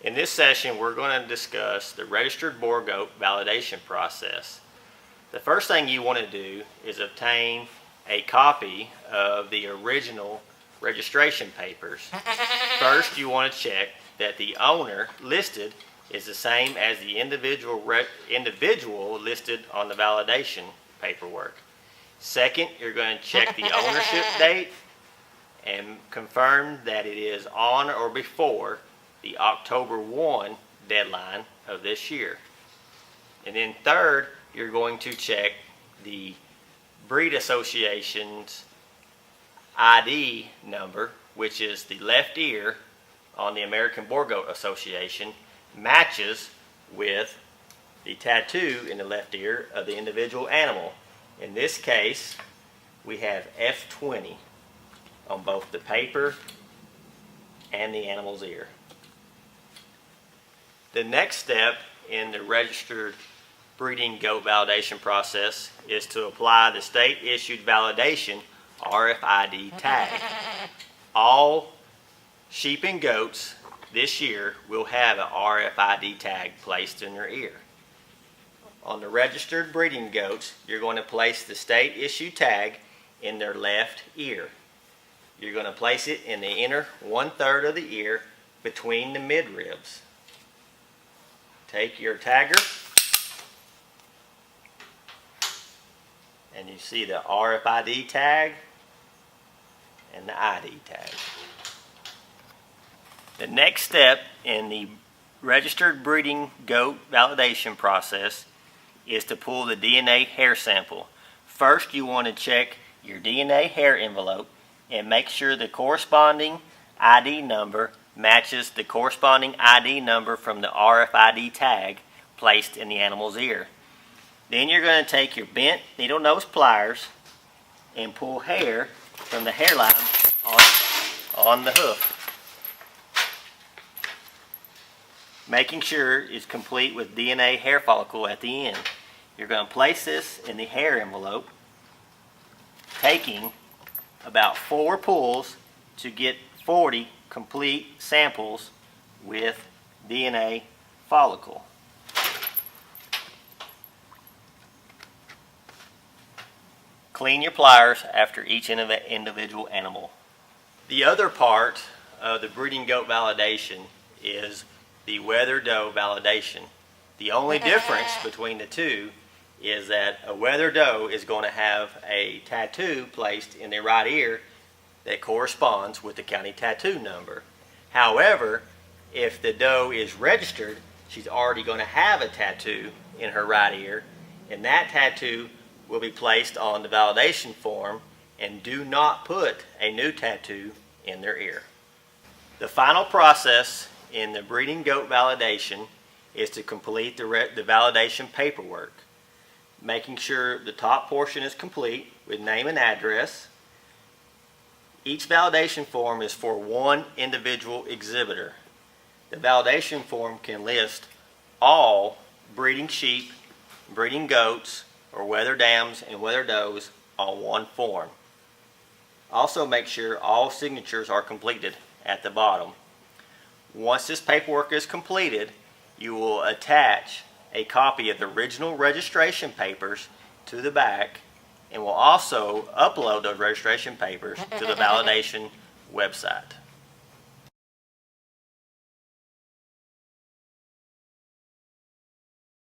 In this session, we're going to discuss the registered boar goat validation process. The first thing you want to do is obtain a copy of the original registration papers. First, you want to check that the owner listed is the same as the individual listed on the validation paperwork. Second, you're going to check the ownership date and confirm that it is on or before the October 1 deadline of this year. And then third, you're going to check the breed association's ID number, which is the left ear on the American Boar Goat Association, matches with the tattoo in the left ear of the individual animal. In this case, we have F20 on both the paper and the animal's ear. The next step in the registered breeding goat validation process is to apply the state-issued validation RFID tag. All sheep and goats this year will have an RFID tag placed in their ear. On the registered breeding goats, you're going to place the state-issued tag in their left ear. You're going to place it in the inner 1/3 of the ear between the midribs. Take your tagger and you see the RFID tag and the ID tag. The next step in the registered breeding goat validation process is to pull the DNA hair sample. First, you want to check your DNA hair envelope and make sure the corresponding ID number matches the corresponding ID number from the RFID tag placed in the animal's ear. Then you're going to take your bent needle nose pliers and pull hair from the hairline on the hoof, making sure it's complete with DNA hair follicle at the end. You're going to place this in the hair envelope, taking about 4 pulls to get 40 complete samples with DNA follicle. Clean your pliers after each individual animal. The other part of the breeding goat validation is the wether doe validation. The only difference between the two is that a wether doe is going to have a tattoo placed in their right ear that corresponds with the county tattoo number. However, if the doe is registered, she's already going to have a tattoo in her right ear, and that tattoo will be placed on the validation form, and do not put a new tattoo in their ear. The final process in the breeding goat validation is to complete the validation paperwork, making sure the top portion is complete with name and address. Each validation form is for one individual exhibitor. The validation form can list all breeding sheep, breeding goats, or wether dams and wether does on one form. Also make sure all signatures are completed at the bottom. Once this paperwork is completed, you will attach a copy of the original registration papers to the back, and will also upload those registration papers to the validation website.